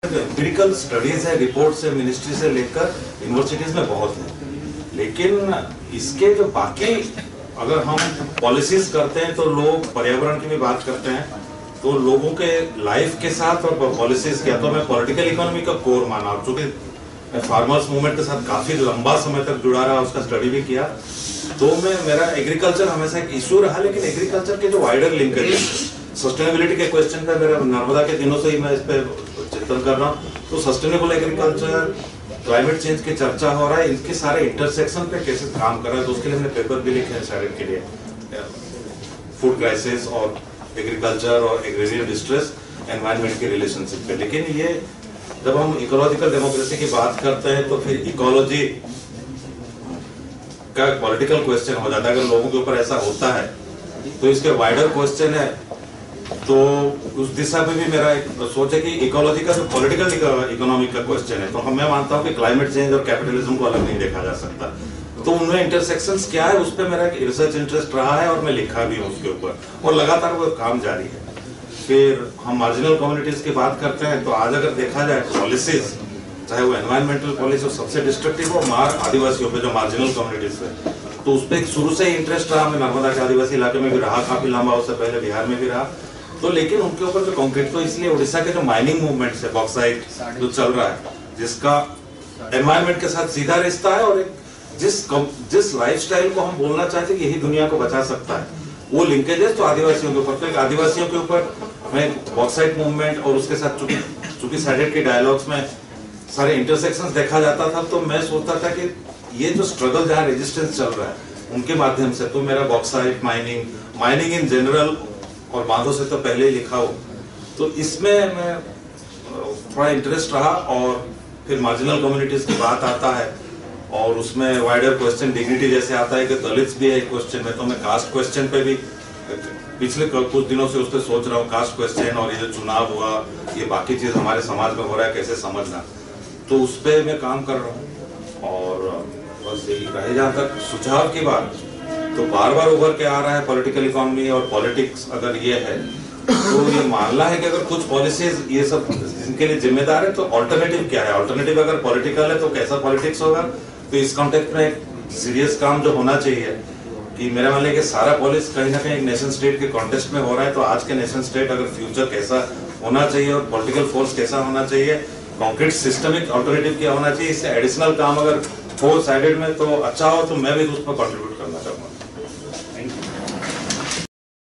Empirical studies है, report है, ministry से लेकर यूनिवर्सिटीज में बहुत है, लेकिन इसके जो बाकी अगर हम पॉलिसीज करते हैं तो लोग पर्यावरण की भी बात करते हैं, तो लोगों के लाइफ के साथ और पॉलिसीज किया तो मैं पॉलिटिकल इकोनॉमी का कोर माना, चूंकि मैं फार्मर्स मूवमेंट के साथ काफी लंबा समय तक जुड़ा रहा, उसका स्टडी भी किया, तो मेरा एग्रीकल्चर हमेशा एक इशू रहा, लेकिन एग्रीकल्चर के जो वाइडर लिंकेज सस्टेनेबिलिटी के क्वेश्चन पे मेरा नर्मदा के दिनों से ही मैं इस पे चिंतन कर रहा हूँ, तो सस्टेनेबल एग्रीकल्चर, क्लाइमेट चेंज की चर्चा हो रहा है, इनके सारे इंटरसेक्शन पे कैसे काम कर रहा है, तो उसके लिए मैंने पेपर भी लिखे हैं शायद के लिए, फूड क्राइसिस और एग्रीकल्चर और एग्रेरियन डिस्ट्रेस एनवायरनमेंट के रिलेशनशिप पे। लेकिन ये जब हम इकोलॉजिकल डेमोक्रेसी की बात करते हैं तो फिर इकोलॉजी का पॉलिटिकल क्वेश्चन हो जाता है। अगर लोगों के ऊपर ऐसा होता है तो इसके वाइडर क्वेश्चन है, तो उस दिशा में भी मेरा एक सोच है कि इकोलॉजी का जो पॉलिटिकल इकोनॉमिक का क्वेश्चन है, तो मैं मानता हूं कि क्लाइमेट चेंज और कैपिटलिज्म को अलग नहीं देखा जा सकता, तो उनमें इंटरसेक्शंस क्या है उस पर मेरा एक रिसर्च इंटरेस्ट रहा है और मैं लिखा भी हूँ उसके ऊपर, और लगातार वो काम जारी है। फिर हम मार्जिनल कम्युनिटीज की बात करते हैं, तो आज अगर देखा जाए पॉलिसीज, चाहे वो एनवायरमेंटल पॉलिसी सबसे डिस्ट्रक्टिव हो, मार आदिवासियों पे जो मार्जिनल कम्युनिटीज है, तो उस पर शुरू से ही इंटरेस्ट रहा। मैं नर्मदा के आदिवासी इलाके में भी रहा काफी लंबा, उससे पहले बिहार में भी रहा, तो लेकिन उनके ऊपर जो कॉन्क्रीट, तो इसलिए उड़ीसा के जो माइनिंग मूवमेंट है, बॉक्साइट जो चल रहा है, जिसका एनवायरमेंट के साथ सीधा रिश्ता है, और एक जिस लाइफस्टाइल को हम बोलना चाहते हैं कि यही दुनिया को बचा सकता है, वो लिंकेजेस तो आदिवासियों के ऊपर, तो एक आदिवासियों के ऊपर मैं बॉक्साइट मूवमेंट और उसके साथ चूंकि सैडेट के डायलॉग्स में सारे इंटरसेक्शंस देखा जाता था, तो मैं सोचता था कि ये जो स्ट्रगल जहाँ रेजिस्टेंस चल रहा है उनके माध्यम से, तो मेरा बॉक्साइट माइनिंग इन जनरल और बांधों से तो पहले ही लिखा हो, तो इसमें मैं थोड़ा इंटरेस्ट रहा। और फिर मार्जिनल कम्युनिटीज की बात आता है और उसमें वाइडर क्वेश्चन डिग्निटी जैसे आता है कि दलित्स भी है एक क्वेश्चन में, तो मैं कास्ट क्वेश्चन पे भी पिछले कुछ दिनों से उस पर सोच रहा हूँ, कास्ट क्वेश्चन और ये जो चुनाव हुआ, ये बाकी चीज हमारे समाज में हो रहा है कैसे समझना, तो उस पर मैं काम कर रहा हूँ। और बस यही रहे। जहाँ तक सुझाव की बात, तो बार बार उभर के आ रहा है पॉलिटिकल इकोनॉमी और पॉलिटिक्स, अगर ये है तो ये मानना है कि अगर कुछ पॉलिसीज ये सब इनके लिए जिम्मेदार है, तो ऑल्टरनेटिव क्या है, ऑल्टरनेटिव अगर पॉलिटिकल है तो कैसा पॉलिटिक्स होगा। तो इस कॉन्टेक्स्ट में एक सीरियस काम जो होना चाहिए कि मेरा मान लिया कि सारा पॉलिसी कहीं ना कहीं एक नेशन स्टेट के कॉन्टेक्स्ट में हो रहा है, तो आज के नेशन स्टेट अगर फ्यूचर कैसा होना चाहिए और पॉलिटिकल फोर्स कैसा होना चाहिए, कॉन्क्रीट सिस्टमिक ऑल्टरनेटिव क्या होना चाहिए, इससे एडिशनल काम अगर फोर साइडेड में तो अच्छा हो, तो मैं भी उस पर कॉन्ट्रीब्यूट